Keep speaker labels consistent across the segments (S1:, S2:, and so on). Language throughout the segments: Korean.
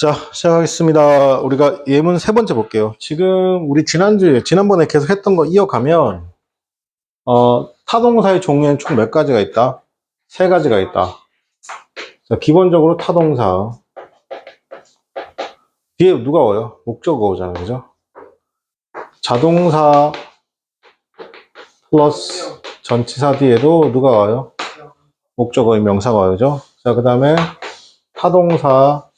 S1: 자, 시작하겠습니다. 우리가 예문 세 번째 볼게요. 지금 우리 지난번에 계속 했던 거 이어가면, 타동사의 종류는 총 몇 가지가 있다? 세 가지가 있다. 자, 기본적으로 타동사. 뒤에 누가 와요? 목적어 오잖아요. 그죠? 자동사 플러스 전치사 뒤에도 누가 와요? 목적어의 명사가 와요. 그죠? 자, 그 다음에 타동사,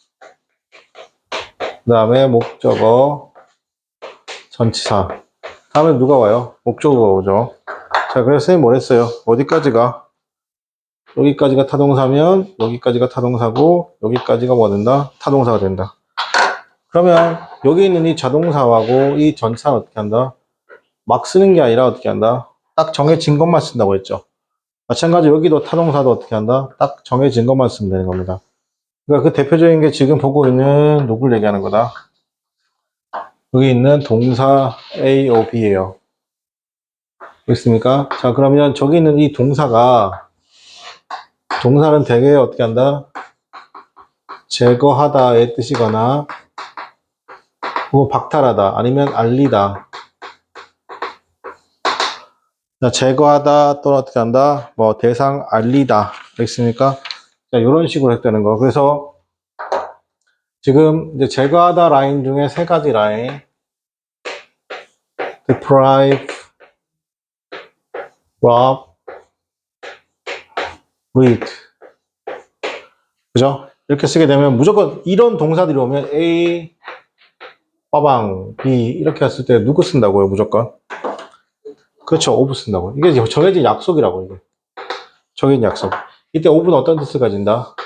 S1: 그 다음에 목적어, 전치사. 다음에 누가 와요? 목적어가 오죠. 자, 그래서 선생님 뭘 했어요? 어디까지가? 여기까지가 타동사면 여기까지가 타동사고 여기까지가 뭐 된다? 타동사가 된다. 그러면 여기 있는 이 자동사하고 이 전치사는 어떻게 한다? 막 쓰는 게 아니라 어떻게 한다? 딱 정해진 것만 쓴다고 했죠. 마찬가지로 여기도 타동사도 어떻게 한다? 딱 정해진 것만 쓰면 되는 겁니다. 그러니까 그 대표적인 게 지금 보고 있는 누굴 얘기하는 거다? 여기 있는 동사 A, O, B예요. 있습니까? 자, 그러면 저기 있는 이 동사는 대개 어떻게 한다? 제거하다의 뜻이거나 혹은 박탈하다 아니면 알리다. 자, 제거하다 또는 어떻게 한다? 뭐 대상 알리다. 있습니까? 자, 이런 식으로 했다는 거. 그래서 지금 이제 제거하다 라인 중에 세 가지 라인. deprive, rob, rid. 그죠? 이렇게 쓰게 되면 무조건 이런 동사들이 오면 A, 빠방, B 이렇게 했을 때 누구 쓴다고요? 무조건? 그렇죠. of 쓴다고. 이게 정해진 약속이라고 이게. 정해진 약속. 이때 of는 어떤 뜻을 가진다?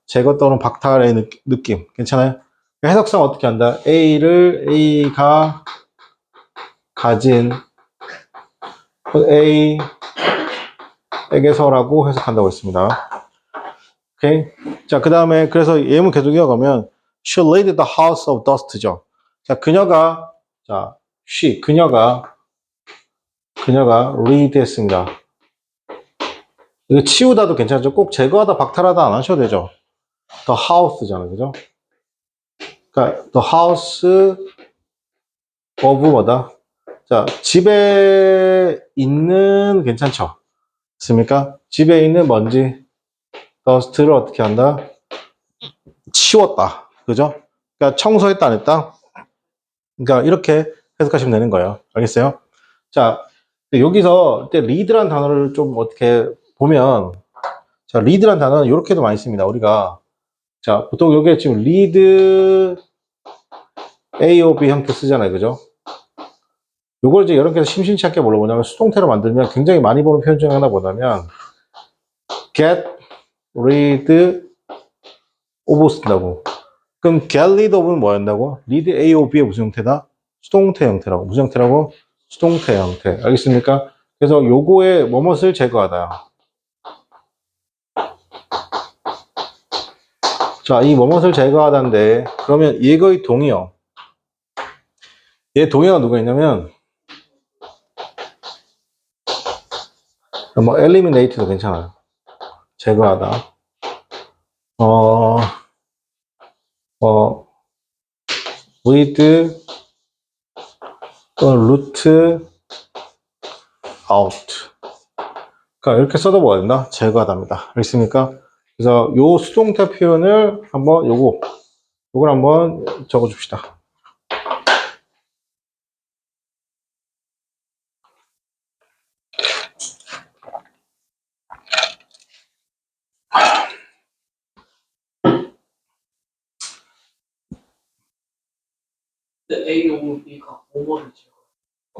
S1: 제거 또는 박탈의 느낌. 괜찮아요? 해석상 어떻게 한다? A가 가진 A에게서라고 해석한다고 했습니다. 오케이. 자, 그 다음에 그래서 예문 계속 이어가면 She laid the house of dust죠. 자, 그녀가 read 했습니다. 이거 치우다도 괜찮죠? 꼭 제거하다, 박탈하다 안 하셔도 되죠. The house잖아요. 그죠? 그러니까 the house of 뭐다? 자, 집에 있는 괜찮죠? 있습니까? 집에 있는 먼지, 더스트를 어떻게 한다? 치웠다. 그죠? 그러니까 청소했다 안 했다? 그러니까 이렇게 해석하시면 되는 거예요. 알겠어요? 자, 여기서 리드란 단어를 좀 어떻게 보면 자, 리드란 단어는 이렇게도 많이 씁니다. 우리가 자, 보통 여기에 지금 리드 A, O, B 형태 쓰잖아요. 그죠? 요걸 이제 여러분께서 심심치 않게 뭘로 보냐면 수동태로 만들면 굉장히 많이 보는 표현 중에 하나 뭐냐면 get rid of 쓴다고. 그럼 get rid of는 뭐였다고? read A, O, B의 무슨 형태다? 수동태 형태라고. 무슨 형태라고? 수동태 형태. 알겠습니까? 그래서 요거에 뭐뭇을 제거하다. 자, 이 뭐뭇을 제거하다인데 그러면 얘의 동의어. 얘 동의어가 누가 있냐면 뭐 eliminate도 괜찮아요. 제거하다. 어, with root out. 그러니까 이렇게 써도 뭐가 된다? 제거하답니다. 알겠습니까? 그래서 요 수동태 표현을 한번 요걸 한번 적어줍시다.
S2: A, O, B가 오버를 지어.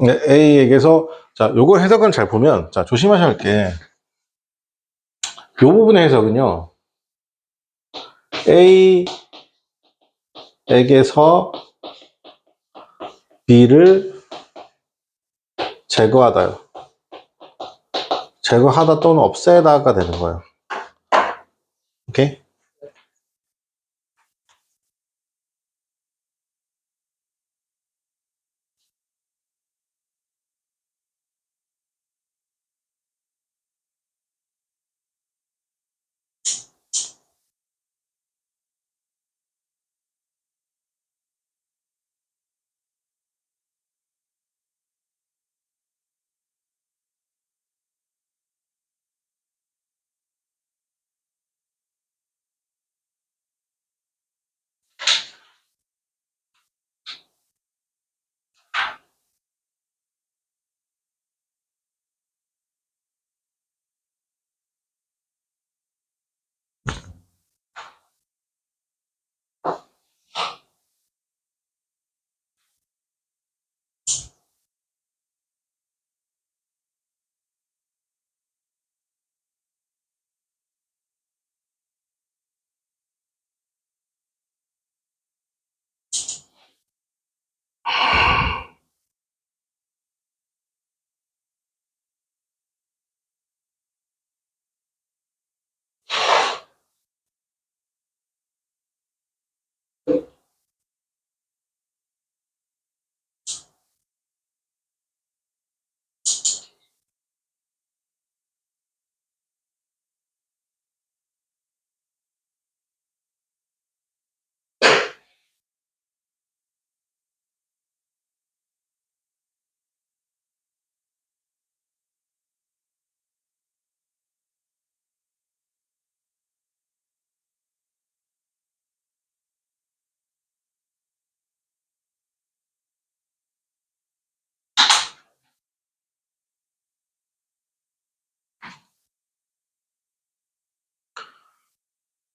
S1: 네, A에게서 자, 요걸 해석은 잘 보면 자, 조심하셔야 할 게 요 부분의 해석은요. A에게서 B를 제거하다요. 제거하다 또는 없애다가 되는 거예요. 오케이?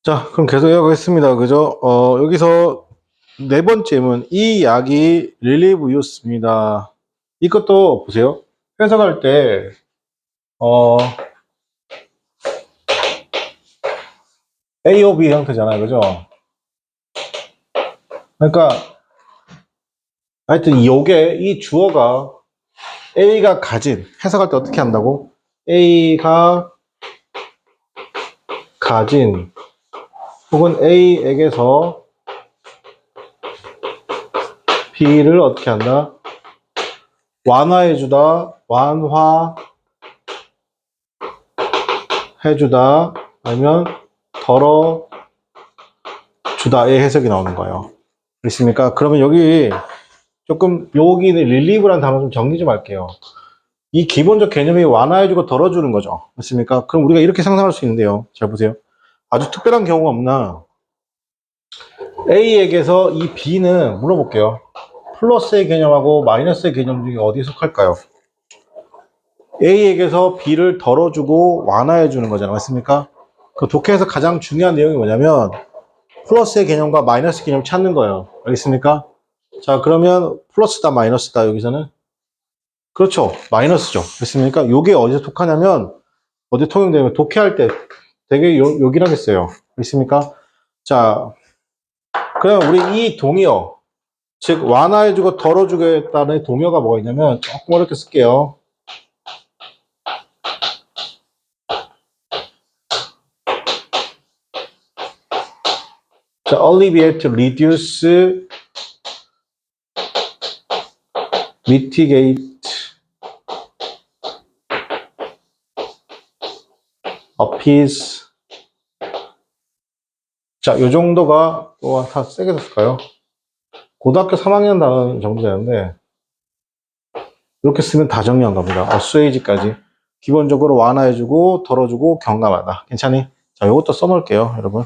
S1: 자, 그럼 계속 이어가겠습니다. 그죠? 여기서 네 번째는 이 약이 relieve you입니다. 이것도 보세요. 해석할 때, A, O, B 형태잖아요. 그죠? 그러니까, 하여튼 요게, 이 주어가 A가 가진, 해석할 때 어떻게 한다고? A가 가진, 혹은 A에게서 B를 어떻게 한다? 완화해주다, 완화해주다, 아니면 덜어주다의 해석이 나오는 거예요. 그렇습니까? 그러면 여기 조금, 여기는 relieve라는 단어 좀 정리 좀 할게요. 이 기본적 개념이 완화해주고 덜어주는 거죠. 맞습니까? 그럼 우리가 이렇게 상상할 수 있는데요. 잘 보세요. 아주 특별한 경우가 없나? A에게서 이 B는 물어볼게요. 플러스의 개념하고 마이너스의 개념 중에 어디에 속할까요? A에게서 B를 덜어주고 완화해주는 거잖아요. 맞습니까? 그 독해에서 가장 중요한 내용이 뭐냐면 플러스의 개념과 마이너스 개념 찾는 거예요. 알겠습니까? 자, 그러면 플러스다, 마이너스다, 여기서는? 그렇죠. 마이너스죠. 그렇습니까? 요게 어디서 속하냐면, 어디 통용되면 독해할 때 되게 요긴하겠어요. 그렇습니까? 자, 그럼 우리 이 동의어, 즉, 완화해주고 덜어주겠다는 동의어가 뭐가 있냐면, 조금 어렵게 쓸게요. 자, alleviate, reduce, mitigate, appease. 자, 요 정도가, 다 세게 썼을까요? 고등학교 3학년 단원 정도 되는데, 이렇게 쓰면 다 정리한 겁니다. assuage까지. 기본적으로 완화해주고, 덜어주고, 경감하다. 괜찮니? 자, 요것도 써놓을게요, 여러분.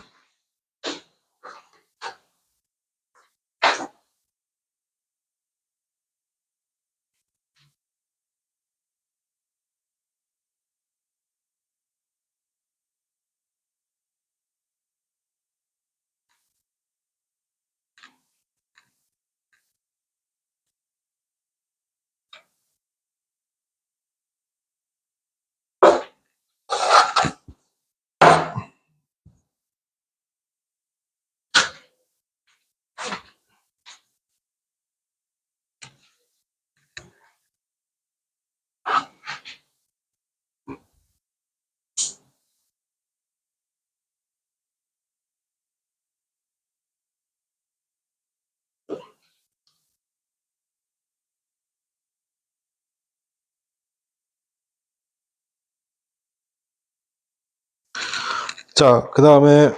S1: 자, 그 다음에,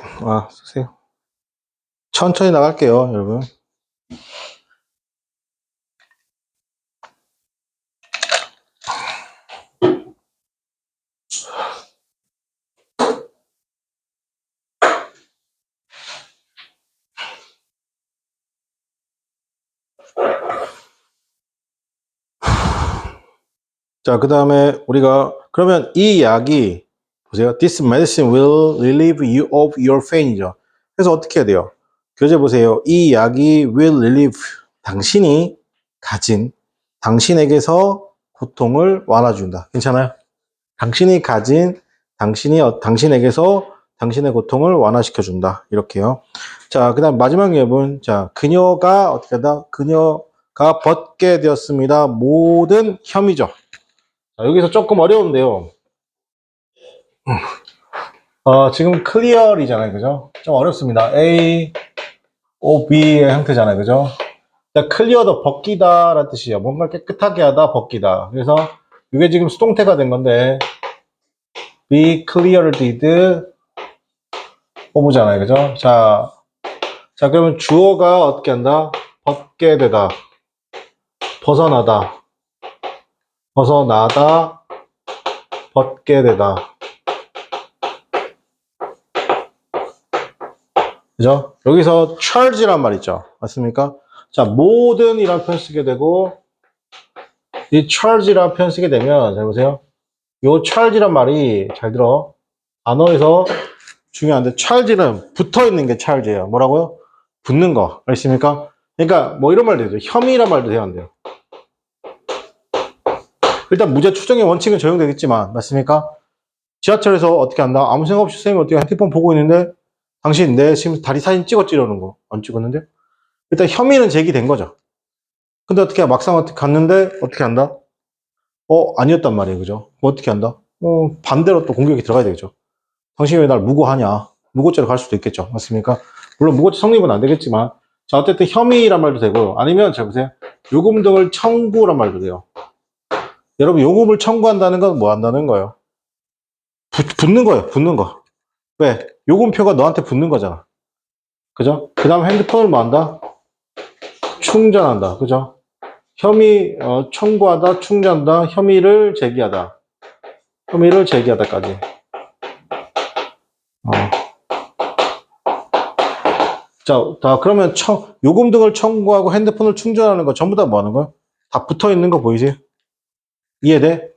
S1: 쓰세요. 천천히 나갈게요, 여러분. 자, 그 다음에 우리가, 그러면 이 약이, 보세요. This medicine will relieve you of your pain이죠. 그래서 어떻게 해야 돼요? 교재 보세요. 이 약이 will relieve, 당신이 가진, 당신에게서 고통을 완화준다. 괜찮아요? 당신이 가진, 당신에게서 당신의 고통을 완화시켜준다. 이렇게요. 자, 그 다음 마지막 예문. 자, 그녀가 어떻게 하다? 그녀가 벗게 되었습니다. 모든 혐의죠. 자, 여기서 조금 어려운데요. 지금 clear이잖아요. 그죠? 좀 어렵습니다. A, O, B의 형태잖아요. 그죠? 자, clear도 벗기다 라는 뜻이에요. 뭔가 깨끗하게 하다, 벗기다. 그래서 이게 지금 수동태가 된 건데 be cleared of잖아요. 그죠? 자, 그러면 주어가 어떻게 한다? 벗게 되다, 벗어나다, 벗게 되다. 그죠? 여기서 charge란 말 있죠. 맞습니까? 자, 모든이란 표현 쓰게 되고, 이 charge란 표현 쓰게 되면, 잘 보세요. 요 charge란 말이, 잘 들어. 단어에서 중요한데 찰지는 붙어 있는 게 찰지예요. 뭐라고요? 붙는 거. 알겠습니까? 그러니까 뭐 이런 말도 되죠. 혐의란 말도 돼야 안 돼요. 일단 무죄 추정의 원칙은 적용되겠지만 맞습니까? 지하철에서 어떻게 한다? 아무 생각 없이 선생님이 어떻게 핸드폰 보고 있는데 당신 내 지금 다리 사진 찍었지 이러는 거. 안 찍었는데? 일단 혐의는 제기된 거죠. 근데 어떻게 막상 어떻게 갔는데 어떻게 한다? 아니었단 말이에요. 그죠? 어떻게 한다? 반대로 또 공격이 들어가야 되겠죠. 당신이 왜 날 무고하냐? 무고죄로 갈 수도 있겠죠. 맞습니까? 물론 무고죄 성립은 안 되겠지만 자 어쨌든 혐의란 말도 되고요. 아니면 잘 보세요. 요금 등을 청구란 말도 돼요. 여러분 요금을 청구한다는 건 뭐 한다는 거예요? 붙는 거예요. 붙는 거. 왜? 요금표가 너한테 붙는 거잖아. 그죠? 그 다음 핸드폰을 뭐 한다? 충전한다. 그죠? 혐의, 청구하다, 충전한다, 혐의를 제기하다. 혐의를 제기하다까지. 자, 그러면 요금 등을 청구하고 핸드폰을 충전하는 거 전부 다 뭐 하는 거야? 다 붙어 있는 거 보이지? 이해돼?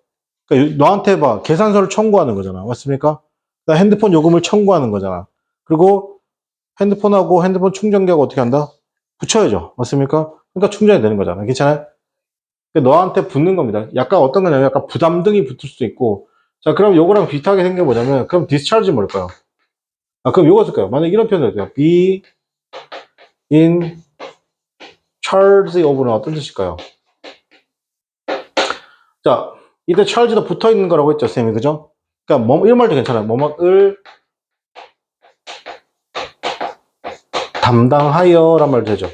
S1: 그러니까 너한테 봐. 계산서를 청구하는 거잖아. 맞습니까? 그러니까 핸드폰 요금을 청구하는 거잖아. 그리고 핸드폰하고 핸드폰 충전기하고 어떻게 한다? 붙여야죠. 맞습니까? 그러니까 충전이 되는 거잖아. 괜찮아요? 그러니까 너한테 붙는 겁니다. 약간 어떤 거냐면 약간 부담등이 붙을 수도 있고. 자, 그럼 요거랑 비슷하게 생겨보자면, 그럼 디스차르지 뭘까요? 그럼 요거 쓸까요? 만약 이런 표현을 해도 돼요. be in charge of는 어떤 뜻일까요? 자, 이때 charge도 붙어 있는 거라고 했죠, 쌤이. 그죠? 그러니까 이런 말도 괜찮아요. 뭐뭐을 담당하여 란 말도 되죠.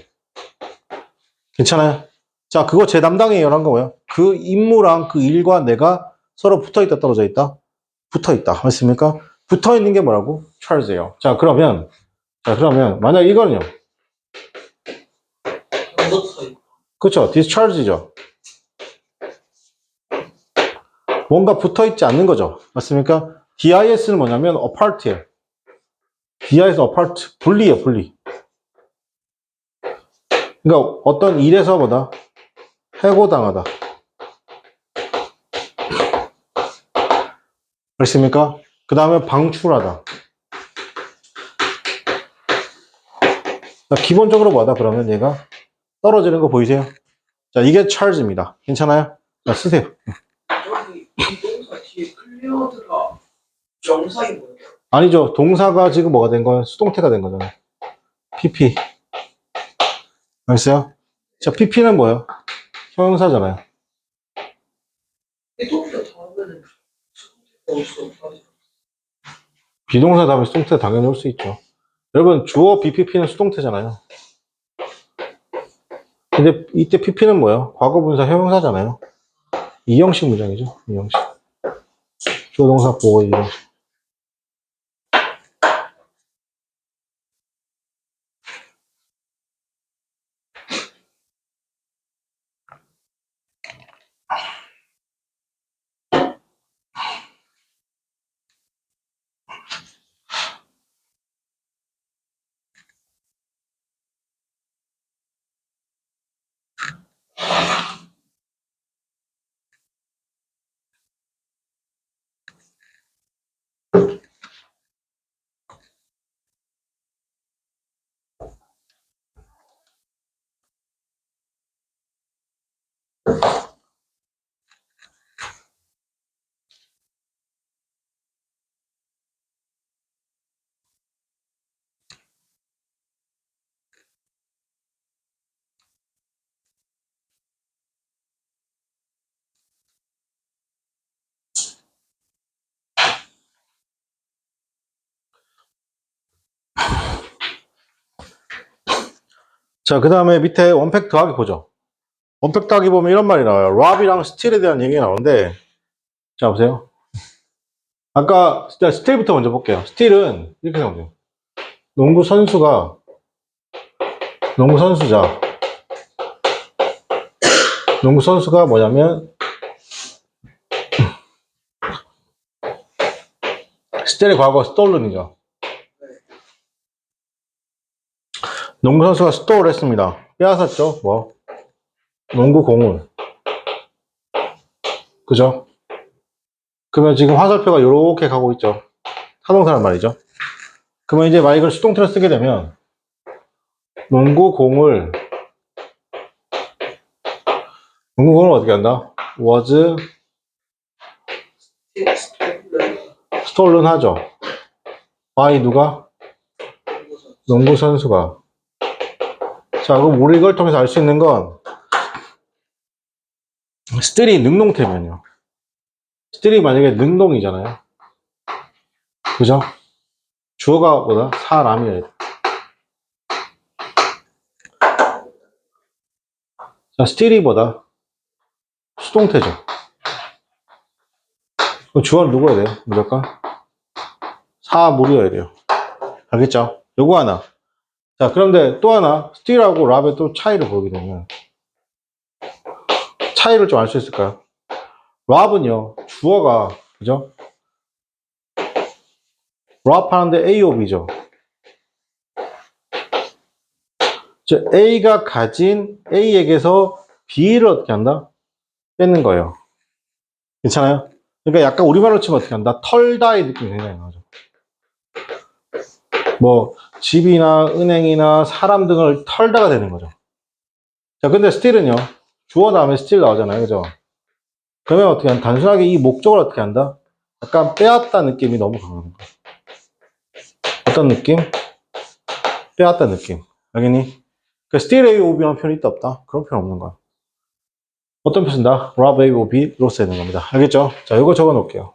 S1: 괜찮아요? 자, 그거 제 담당이에요. 라는 거 뭐예요? 그 임무랑 그 일과 내가 서로 붙어 있다, 떨어져 있다? 붙어 있다. 맞습니까? 붙어 있는 게 뭐라고? charge예요. 자, 그러면 만약 이거는요.
S2: 연도서
S1: 그렇죠. discharge죠. 뭔가 붙어 있지 않는 거죠. 맞습니까? DIS는 뭐냐면 apart예요. DIS apart 분리예요, 분리. 그러니까 어떤 일에서 뭐다? 해고당하다. 그렇습니까? 그 다음에 방출하다. 기본적으로 뭐다? 그러면 얘가 떨어지는 거 보이세요? 자, 이게 charge입니다. 괜찮아요? 자, 쓰세요.
S2: 저기 비동사 뒤에 클리어드가 명사인 거예요.
S1: 아니죠. 동사가 지금 뭐가 된 거예요? 수동태가 된 거잖아요. PP. 알겠어요? 자, PP는 뭐예요? 형용사잖아요.
S2: 비동사 다음에는 수동태가 없어.
S1: 비동사 다음에 수동태 당연히 올 수 있죠. 여러분, 주어 BPP는 수동태잖아요. 근데 이때 PP는 뭐예요? 과거분사 형용사잖아요. 이형식 문장이죠. 이형식. 주어 동사 보고 이형식. 자, 그 다음에 밑에 원팩 더하기 보죠. 원팩 더하기 보면 이런 말이 나와요. 랍이랑 스틸에 대한 얘기가 나오는데, 자, 보세요. 아까 스틸부터 먼저 볼게요. 스틸은 이렇게 나오죠. 농구 선수가, 농구 선수자. 농구 선수가 뭐냐면, 스틸의 과거 스톨른이죠. 농구 선수가 스톨을 했습니다. 빼앗았죠. 뭐, 농구 공을. 그죠? 그러면 지금 화살표가 이렇게 가고 있죠. 타동사란 말이죠. 그러면 이제 만약 이걸 수동태로 쓰게 되면 농구공을 어떻게 한다? was stolen 하죠. by 누가? 농구 선수가. 자, 그럼 우리 이걸 통해서 알 수 있는 건 steal이 능동태면요. steal이 만약에 능동이잖아요. 그죠? 주어가 뭐다? 사람이에요. 자, steal이 뭐다? 수동태죠. 그럼 주어는 누구여야 돼요? 무조건? 사물이어야 돼요. 알겠죠? 요거 하나. 자, 그런데 또 하나, steal하고 rob의 또 차이를 보게 되면 차이를 좀 알 수 있을까요? rob은요, 주어가, 그죠? rob 하는데 A of B죠. 즉, A가 가진 A에게서 B를 어떻게 한다? 뺏는 거예요. 괜찮아요? 그러니까 약간 우리말로 치면 어떻게 한다? 털다의 느낌이 굉장히 나죠. 뭐, 집이나 은행이나 사람 등을 털다가 되는 거죠. 자, 근데 steal은요, 주어 다음에 steal 나오잖아요. 그죠? 그러면 어떻게 한다? 단순하게 이 목적을 어떻게 한다? 약간 빼앗다 느낌이 너무 강한 거예요. 어떤 느낌? 빼앗다 느낌. 알겠니? 그 steal A of B라는 표현이 있다 없다? 그런 표현 없는 거야. 어떤 표현 쓴다? rob A of B로 써야 되는 겁니다. 알겠죠? 자, 이거 적어 놓을게요.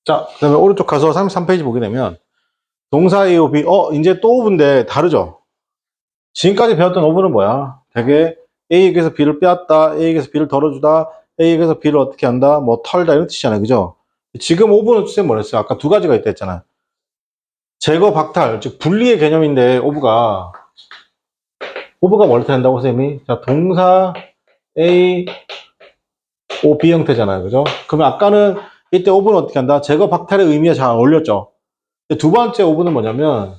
S1: 자, 그 다음에 오른쪽 가서 33페이지 보게 되면 동사 A of B, 이제 또 오브인데 다르죠? 지금까지 배웠던 오브는 뭐야? 되게 A에게서 B를 빼앗다, A에게서 B를 덜어주다, A에게서 B를 어떻게 한다, 뭐 털다 이런 뜻이잖아요. 그죠? 지금 오브는 쌤 뭐랬어요? 아까 두 가지가 있다 했잖아요. 제거, 박탈, 즉 분리의 개념인데 오브가 뭘 뜻한다고 쌤이? 자, 동사 A, O, B 형태잖아요. 그죠? 그러면 아까는 이때 오브는 어떻게 한다? 제거, 박탈의 의미가 잘 어울렸죠? 두 번째 오브는 뭐냐면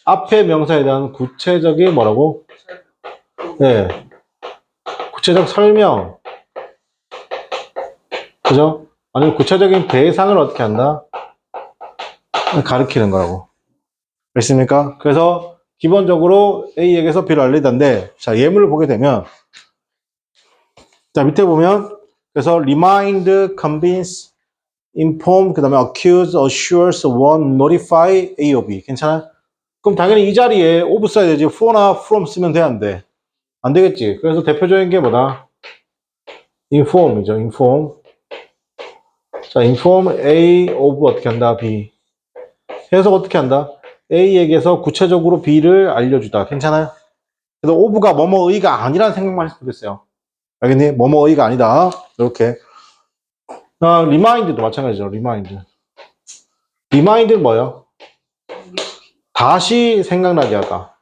S1: 앞에 명사에 대한 구체적인 뭐라고? 네, 구체적 설명, 그죠? 아니면 구체적인 대상을 어떻게 한다? 가리키는 거라고. 그렇습니까? 그래서 기본적으로 A에게서 B를 알리던데, 자, 예문을 보게 되면, 자, 밑에 보면, 그래서 remind, convince, inform, 그 다음에 accuse, assures, warn, notify, A or B. 괜찮아? 그럼 당연히 이 자리에 of 써야 되지. for나 from 쓰면 돼, 안 돼? 안 되겠지. 그래서 대표적인 게 뭐다? inform이죠, inform. 자, inform A of 어떻게 한다? B. 해석 어떻게 한다? A에게서 구체적으로 B를 알려주다. 괜찮아요? 그래서 of가 뭐뭐의가 아니라는 생각만 했으면 좋겠어요. 알겠니? 뭐뭐의가 아니다. 이렇게. remind도 마찬가지죠. remind. remind는 뭐예요? 다시 생각나게 하다.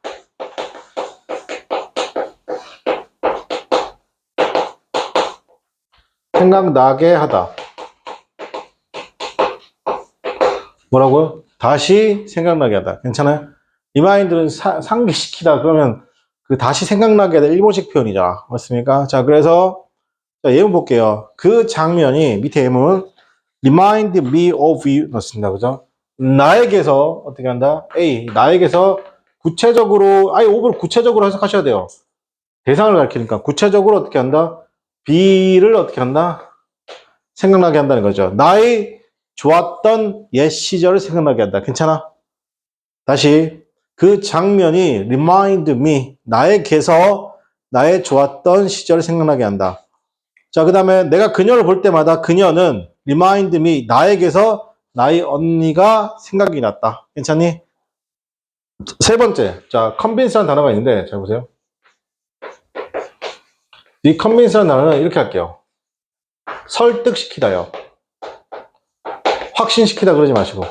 S1: 생각나게 하다. 뭐라고요? 다시 생각나게 하다. 괜찮아요? remind는 상기시키다. 그러면 그 다시 생각나게 될 일본식 표현이죠. 맞습니까? 자, 그래서 자, 예문 볼게요. 그 장면이 밑에 예문 remind me of you 넣습니다. 그죠? 나에게서 어떻게 한다? A 나에게서 구체적으로 아예 of를 구체적으로 해석하셔야 돼요. 대상을 가리키니까 구체적으로 어떻게 한다? B를 어떻게 한다? 생각나게 한다는 거죠. 나의 좋았던 옛 시절을 생각나게 한다. 괜찮아? 다시 그 장면이 remind me 나에게서 나의 좋았던 시절을 생각나게 한다. 자, 그 다음에 내가 그녀를 볼 때마다 그녀는 remind me 나에게서 나의 언니가 생각이 났다. 괜찮니? 세 번째, 자, convince라는 단어가 있는데 잘 보세요. 이 convince라는 단어는 이렇게 할게요. 설득시키다요. 확신시키다 그러지 마시고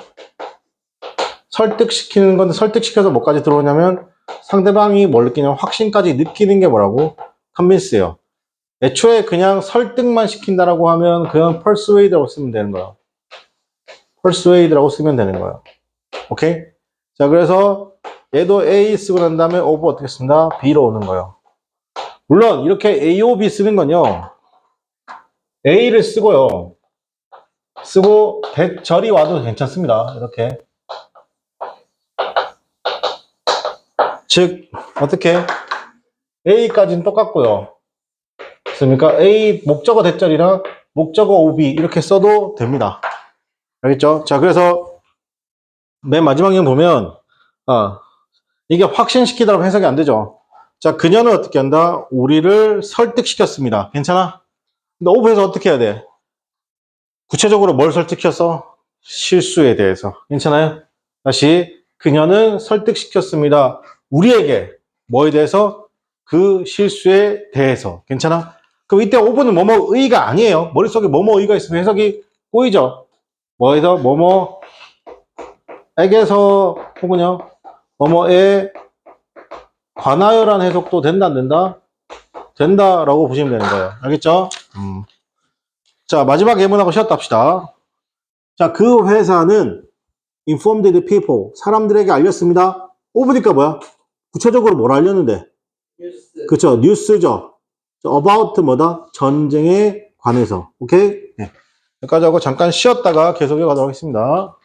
S1: 설득시키는 건데 설득시켜서 뭐까지 들어오냐면 상대방이 뭘 느끼냐면 확신까지 느끼는 게 뭐라고? convince예요. 애초에 그냥 설득만 시킨다라고 하면 그냥 persuade라고 쓰면 되는 거예요. persuade라고 쓰면 되는 거예요. 오케이? 자, 그래서 얘도 A 쓰고 난 다음에 of 어떻게 쓴다? B로 오는 거예요. 물론 이렇게 A, O, B 쓰는 건요. A를 쓰고요. 쓰고 대절이 와도 괜찮습니다. 이렇게. 즉 어떻게? A까지는 똑같고요. 그러니까 A 목적어 대절이랑 목적어 OB 이렇게 써도 됩니다. 알겠죠? 자, 그래서 맨 마지막에 보면 이게 확신시키다라고 해석이 안 되죠. 자, 그녀는 어떻게 한다? 우리를 설득시켰습니다. 괜찮아? 근데 오브에서 어떻게 해야 돼? 구체적으로 뭘 설득시켰어? 실수에 대해서. 괜찮아요? 다시 그녀는 설득시켰습니다. 우리에게 뭐에 대해서? 그 실수에 대해서. 괜찮아? 그럼 이때 오브는 뭐뭐의가 아니에요. 머릿속에 뭐뭐의가 있으면 해석이 꼬이죠. 뭐에서 뭐뭐에게서 혹은요 뭐뭐에 관하여라는 해석도 된다 안 된다? 된다라고 보시면 되는 거예요. 알겠죠? 자, 마지막 예문하고 쉬었다 합시다. 자, 그 회사는 informed the people 사람들에게 알렸습니다. 오브니까 뭐야? 구체적으로 뭘 알렸는데?
S2: 뉴스.
S1: 그쵸? 뉴스죠. about 뭐다? 전쟁에 관해서. 오케이? 네. 여기까지 하고 잠깐 쉬었다가 계속해 가도록 하겠습니다.